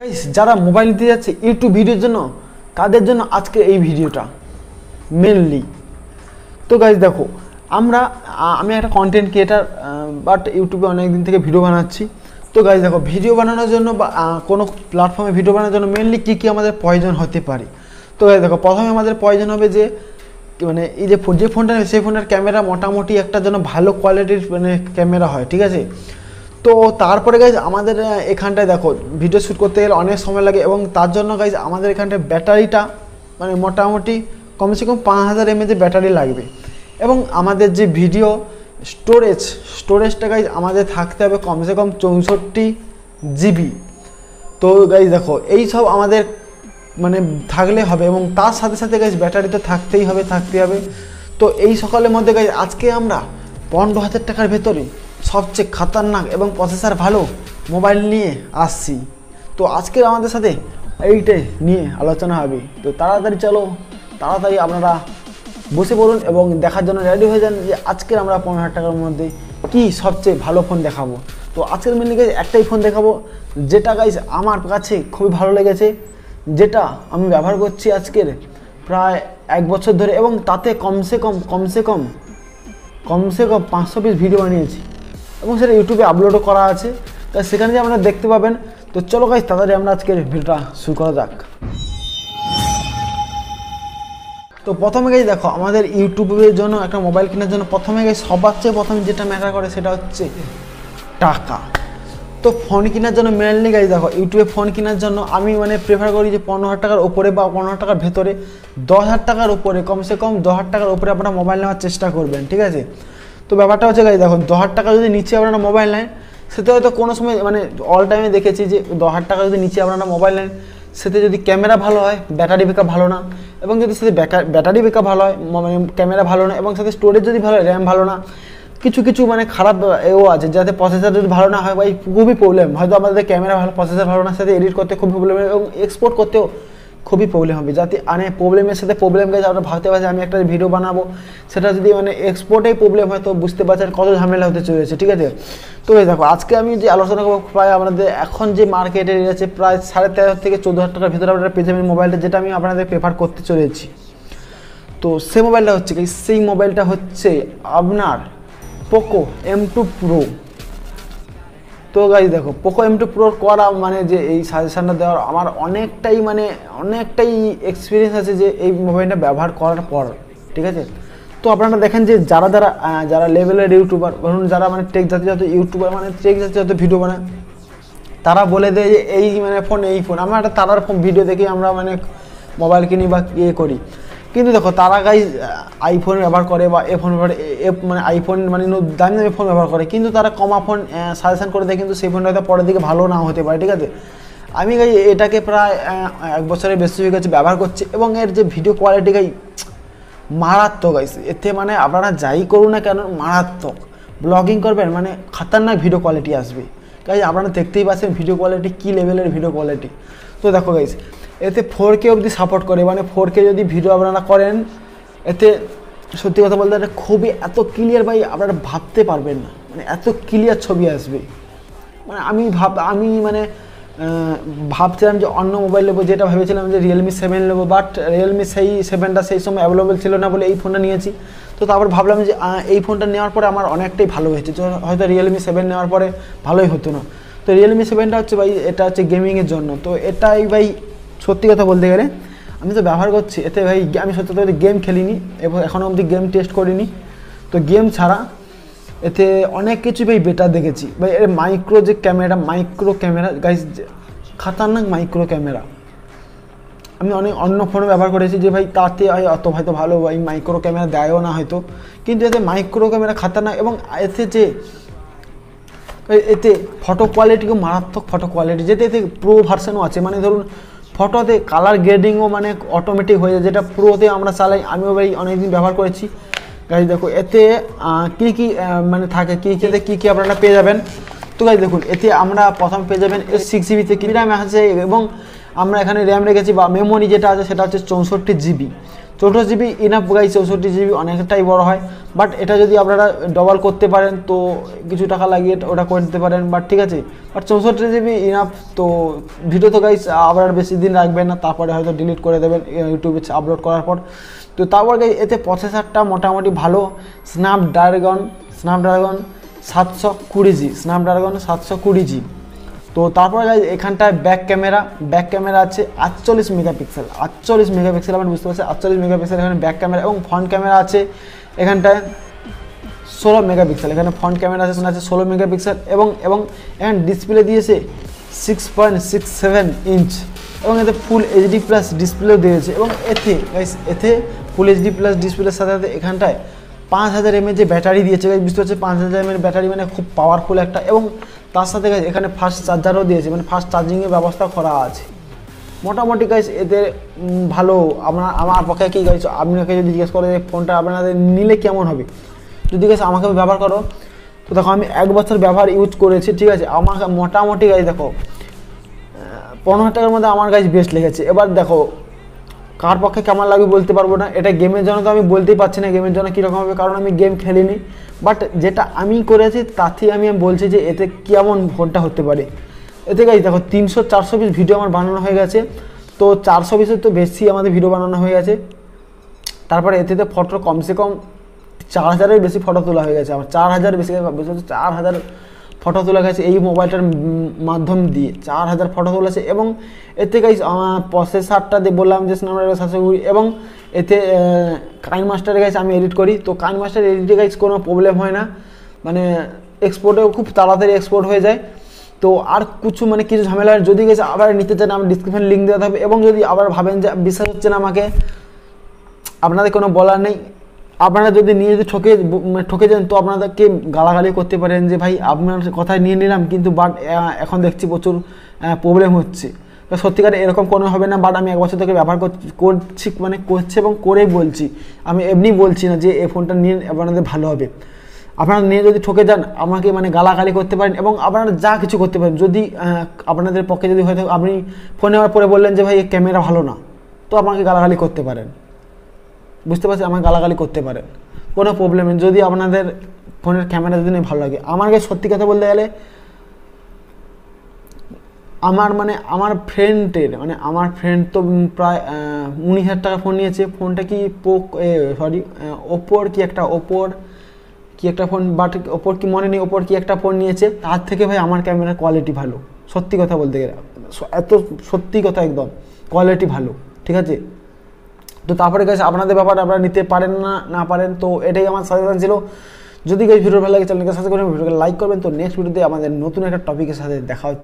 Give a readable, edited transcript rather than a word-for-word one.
Guys যারা mobile নিতে যাচ্ছে ইউটিউব ভিডিওর জন্য তাদের জন্য আজকে এই ভিডিওটা মেনলি। তো গাইস দেখো আমি একটা কন্টেন্ট ক্রিয়েটার, বাট ইউটিউবে অনেক দিন থেকে ভিডিও বানাচ্ছি। তো গাইস দেখো, ভিডিও বানানোর জন্য বা কোনো প্ল্যাটফর্মে ভিডিও বানানোর জন্য মেনলি কী আমাদের প্রয়োজন হতে পারে। তো গাইস দেখো, প্রথমে আমাদের প্রয়োজন হবে যে মানে এই যে ফোনটা সেই ফোনের ক্যামেরা মোটামুটি একটা যেন ভালো কোয়ালিটির মানে ক্যামেরা হয়, ঠিক আছে। তো তারপরে গাইজ আমাদের এখানটায় দেখো ভিডিও শ্যুট করতে গেলে অনেক সময় লাগে, এবং তার জন্য গাইজ আমাদের এখানটায় ব্যাটারিটা মানে মোটামুটি কমসে কম 5000 mAh ব্যাটারি লাগবে। এবং আমাদের যে ভিডিও স্টোরেজটা গাইজ আমাদের থাকতে হবে কমসে কম 64 GB। তো গাইজ দেখো এই সব আমাদের মানে থাকলে হবে, এবং তার সাথে সাথে গাইজ ব্যাটারি তো থাকতেই হবে। তো এই সকালের মধ্যে গাইজ আজকে আমরা 15,000 টাকার ভেতরে সবচেয়ে খতরনাক এবং প্রসেসর ভালো মোবাইল নিয়ে আসছি। তো আজকে আমাদের সাথে এইটাই নিয়ে আলোচনা হবে। তো তাড়াতাড়ি আপনারা বসে পড়ুন এবং দেখার জন্য রেডি হয়ে যান যে আজকের আমরা 15,000 টাকার মধ্যে কি সবচেয়ে ভালো ফোন দেখাবো। তো আজকের মেনলি গাইজ একটাই ফোন দেখাবো, যেটা গাইজ আমার কাছে খুবই ভালো লেগেছে, যেটা আমি ব্যবহার করছি আজকের প্রায় 1 বছর ধরে, এবং তাতে কমসে কম 500 পিস ভিডিও বানিয়েছি, এবং সেটা ইউটিউবে আপলোডও করা আছে। তাই সেখানে যে আপনারা দেখতে পাবেন। তো চলো গাইস তাড়াতাড়ি আমরা আজকের ভিডিওটা শুরু করা যাক। তো প্রথমে গাইস দেখো, আমাদের ইউটিউবের জন্য একটা মোবাইল কেনার জন্য প্রথমে গাইস সবার চেয়ে প্রথমে যেটা ম্যাটার করে সেটা হচ্ছে টাকা। তো ফোন কেনার জন্য মেনলি গাইস দেখো, ইউটিউবে ফোন কেনার জন্য আমি মানে প্রেফার করি যে 15,000 টাকার উপরে বা 15,000 টাকার ভেতরে 10,000 টাকার উপরে, কমসে কম 10,000 টাকার উপরে আপনারা মোবাইল নেওয়ার চেষ্টা করবেন, ঠিক আছে। তো ব্যাপারটা হচ্ছে গাইস দেখো, 10,000 টাকা যদি নিচে আপনারা মোবাইল নেন, সেটা হয়তো কোনো সময় মানে অল টাইমে দেখেছি যে 10,000 টাকা যদি নিচে আপনারা মোবাইল নেন, সেতে যদি ক্যামেরা ভালো হয় ব্যাটারি ব্যাকআপ ভালো না, এবং যদি সেটা ব্যাটারি ব্যাকআপ ভালো হয় মানে ক্যামেরা ভালো না, এবং সাথে স্টোরেজ যদি ভালো হয় র্যাম ভালো না, কিছু মানে খারাপ এও আছে, যাতে প্রসেসর যদি ভালো না হয় ভাই খুবই প্রবলেম। হয়তো আমাদের ক্যামেরা ভালো, প্রসেসর ভালো না, সাথে এডিট করতে খুবই প্রবলেম, এবং এক্সপোর্ট করতেও খুবই প্রবলেম হবে। যাতে প্রবলেমের সাথে প্রবলেম গেছে আমরা ভাবতে পারছি আমি একটা ভিডিও বানাবো, সেটা যদি মানে এক্সপোর্টেই প্রবলেম হয় তো বুঝতে পারছেন কত ঝামেলা হতে চলেছে, ঠিক আছে। তো দেখো আজকে আমি যে আলোচনা করবো, প্রায় আমাদের এখন যে মার্কেটে রয়েছে প্রায় 13,500 থেকে 14,000 টাকার ভিতরে আপনারা পেয়ে যাবেন মোবাইলটা, যেটা আমি আপনাদের প্রেফার করতে চলেছি। তো সেই মোবাইলটা হচ্ছে আপনার পোকো M2 Pro। তো গাইজ দেখো, পোকো M2 Pro করা মানে যে এই সাজেশনটা দেওয়ার আমার অনেকটাই এক্সপিরিয়েন্স আছে যে এই মোবাইলটা ব্যবহার করার পর, ঠিক আছে। তো আপনারা দেখেন যে যারা লেভেলের ইউটিউবার, ধরুন যারা মানে টেক জাতীয় ইউটিউবার, মানে টেক জাতীয় ভিডিও বানায়, তারা বলে দেয় যে এই ফোন আমরা একটা তারার ভিডিও দেখে আমরা মানে মোবাইল কিনি বা করি। কিন্তু দেখো তারা গাইজ আইফোন ব্যবহার করে বা আইফোন মানে দামি ফোন ব্যবহার করে, কিন্তু তারা কমা ফোন সাজেশন করে দেয়, কিন্তু সেই ফোনটা হয়তো পরের দিকে ভালো নাও হতে পারে, ঠিক আছে। আমি গাই এটাকে প্রায় 1 বছরের বেশি হয়ে গেছে ব্যবহার করছি, এবং এর যে ভিডিও কোয়ালিটি গাই মারাত্মক গাইস। এতে মানে আপনারা যাই করুন না কেন মারাত্মক ব্লগিং করবেন মানে খতরনাক ভিডিও কোয়ালিটি আসবে গাইস। আপনারা দেখতেই পাচ্ছেন ভিডিও কোয়ালিটি কী লেভেলের ভিডিও কোয়ালিটি। তো দেখো গাইস, এতে 4K অবধি সাপোর্ট করে, মানে 4K যদি ভিডিও আপনারা করেন, এতে সত্যি কথা বলতে এটা খুবই এত ক্লিয়ার ভাই আপনারা ভাবতে পারবেন না, মানে এত ক্লিয়ার ছবি আসবে। মানে আমি ভাবছিলাম যে অন্য মোবাইল নেবো, যেটা ভেবেছিলাম যে Realme 7 নেবো, বাট Realme 7টা সেই সময় অ্যাভেলেবেল ছিল না বলে এই ফোনটা নিয়েছি। তো তারপর ভাবলাম যে এই ফোনটা নেওয়ার পরে আমার অনেকটাই ভালো হয়েছে, হয়তো Realme 7 নেওয়ার পরে ভালোই হতো না। তো Realme 7টা হচ্ছে ভাই, এটা হচ্ছে গেমিংয়ের জন্য। তো এটাই ভাই সত্যি কথা বলতে গেলে আমি তো ব্যবহার করছি, এতে ভাই আমি সত্যি কথা গেম খেলিনি এবং এখনও অবধি গেম টেস্ট করিনি। তো গেম ছাড়া এতে অনেক কিছু ভাই বেটার দেখেছি ভাই। এর মাইক্রো ক্যামেরা গাইস, খতরনাক মাইক্রো ক্যামেরা। আমি অন্য ফোনে ব্যবহার করেছি যে ভাই তাতে অত হয়তো ভালো ভাই মাইক্রো ক্যামেরা দেয়ও না হয়তো, কিন্তু এতে মাইক্রো ক্যামেরা খতরনাক, এবং এতে ফটো কোয়ালিটিও মারাত্মক ফটো কোয়ালিটি, এতে প্রো ভার্সানও আছে। মানে ধরুন ফটোতে কালার গ্রেডিংও মানে অটোমেটিক হয়ে যায়, যেটা প্রোতে আমরা চালাই। আমিও ভাই অনেকদিন ব্যবহার করেছি গাইজ। দেখো এতে কী মানে থাকে, কী আপনারা পেয়ে যাবেন। তো গাইজ দেখুন, এতে আমরা প্রথম পেয়ে যাবেন 6 GB র্যাম আছে, এবং আমরা এখানে র্যাম রেখেছি বা মেমোরি যেটা আছে সেটা হচ্ছে 64 GB। 64 GB enough guys, 64 GB অনেকটাই বড় হয়, বাট এটা যদি আপনারা ডবল করতে পারেন তো কিছু টাকা লাগিয়ে ওটা করে দিতে পারেন, বাট ঠিক আছে, বাট 64 GB ইনাফ। তো ভিডিও তো গাইস আবার বেশি দিন রাখবেন না, তারপরে হয়তো ডিলিট করে দেবেন ইউটিউবে আপলোড করার পর। তো তারপর গাইস এতে প্রসেসরটা মোটামুটি ভালো, স্ন্যাপড্রাগন 720G, স্ন্যাপড্রাগন 720G। তো তারপরে গাইস এখানটায় ব্যাক ক্যামেরা আছে 48 মেগাপিক্সেল, 48 মেগাপিক্সেল, আপনি বুঝতে পারছেন 48 মেগাপিক্সেল এখানে ব্যাক ক্যামেরা, এবং ফ্রন্ট ক্যামেরা আছে এখানটায় 16 মেগাপিক্সেল, এখানে ফ্রন্ট ক্যামেরা আছে 16 মেগাপিক্সেল, এবং এখানে ডিসপ্লে দিয়েছে 6.67 ইঞ্চ, এবং এতে ফুল এইচডি প্লাস ডিসপ্লেও দিয়েছে, এবং এতে ফুল এইচডি প্লাস ডিসপ্লের সাথে সাথে এখানটায় 5000 mAh যে ব্যাটারি দিয়েছে গাইস, বুঝতে পারছে 5000 mAh ব্যাটারি মানে খুব পাওয়ারফুল একটা, এবং তার সাথে গাইস এখানে ফাস্ট চার্জারও দিয়েছে, মানে ফাস্ট চার্জিংয়ের ব্যবস্থা করা আছে। মোটামুটি গাইস এতে ভালো। আমার পক্ষে কি গাইস, আপনাকে যদি জিজ্ঞেস করে ফোনটা আপনাদের নিলে কেমন হবে, যদি গাইস আমাকে ব্যবহার করো, তো দেখো আমি 1 বছর ব্যবহার ইউজ করেছি, ঠিক আছে, আমাকে মোটামুটি গাইস দেখো 15,000 টাকার মধ্যে আমার গাইস বেস্ট লেগেছে। এবার দেখো কার পক্ষে কেমন লাগবে বলতে পারবো না, এটা গেমের জন্য তো আমি বলতেই পারছি না গেমের জন্য কীরকম হবে, কারণ আমি গেম খেলিনি, বাট যেটা আমি করেছি তাতেই আমি বলছি যে এতে কেমন ফোনটা হতে পারে। এতে গাইস দেখো 300-400 পিস ভিডিও আমার বানানো হয়ে গেছে, তো 400 পিসের তো বেশি আমাদের ভিডিও বানানো হয়ে গেছে। তারপরে এতে ফটো কমসে কম 4000-এর বেশি ফটো তোলা হয়ে গেছে আমার, 4000 বেশি, 4000 ফটো তোলা গেছে এই মোবাইলটার মাধ্যম দিয়ে, 4000 ফটো তুলেছে। এবং এতে গাইস প্রসেসরটা দিয়ে বললাম যে স্ন্যাপড্রাগন 720, এবং এতে কাইন মাস্টারে গাইস আমি এডিট করি, তো কাইন মাস্টার এডিটে গাইস কোনো প্রবলেম হয় না, মানে এক্সপোর্টেও খুব তাড়াতাড়ি এক্সপোর্ট হয়ে যায়। তো আর কিছু ঝামেলা, যদি গাইস আবার নিতে চান আমার ডিসক্রিপশন লিঙ্ক দেওয়া থাকবে, এবং যদি আবার ভাবেন যে বিশ্বাস হচ্ছে না আমাকে, আপনাদের কোনো বলার নেই, আপনারা যদি নিয়ে যদি ঠকে যান তো আপনাদেরকে গালাগালি করতে পারেন যে ভাই আপনার কথায় নিয়ে নিলাম, কিন্তু বাট এখন দেখছি প্রচুর প্রবলেম হচ্ছে। তো সত্যিকারে এরকম কোনো হবে না, বাট আমি 1 বছর থেকে ব্যবহার করছি এবং করেই বলছি, আমি এমনি বলছি না যে এই ফোনটা নিয়ে আপনাদের ভালো হবে। আপনারা নিয়ে যদি ঠকে যান আমাকে গালাগালি করতে পারেন, এবং আপনারা যা কিছু করতে পারেন, যদি আপনাদের পক্ষে যদি হয়তো আপনি ফোনে আমার পরে বললেন যে ভাই এই ক্যামেরা ভালো না, তো আমাকে গালাগালি করতে পারেন, বুঝতে পারছি, আমার গালাগালি করতে পারেন, কোনো প্রবলেম নেই, যদি আপনাদের ফোনের ক্যামেরা যদি ভালো লাগে। আমাকে সত্যি কথা বলতে গেলে আমার ফ্রেন্ড তো প্রায় 19,000 টাকা ফোন নিয়েছে, ফোনটা কি ওপোর কি একটা ফোন, বাট ওপোর কি মনে নেই, ওপোর কি একটা ফোন নিয়েছে, তার থেকে ভাই আমার ক্যামেরার কোয়ালিটি ভালো, সত্যি কথা বলতে গেলে এত সত্যি কথা, একদম কোয়ালিটি ভালো, ঠিক আছে। তো তারপরে গাইস আপনাদের ব্যাপারে আপনারা নিতে পারেন না পারেন, তো এটাই আমার সাজেশন ছিল। যদি গাইস ভিডিও ভালো লাগে চ্যানেলকে সাবস্ক্রাইব করবেন, ভিডিওকে লাইক করবেন। তো নেক্সট ভিডিওতে আমাদের নতুন একটা টপিকের সাথে দেখা হচ্ছে।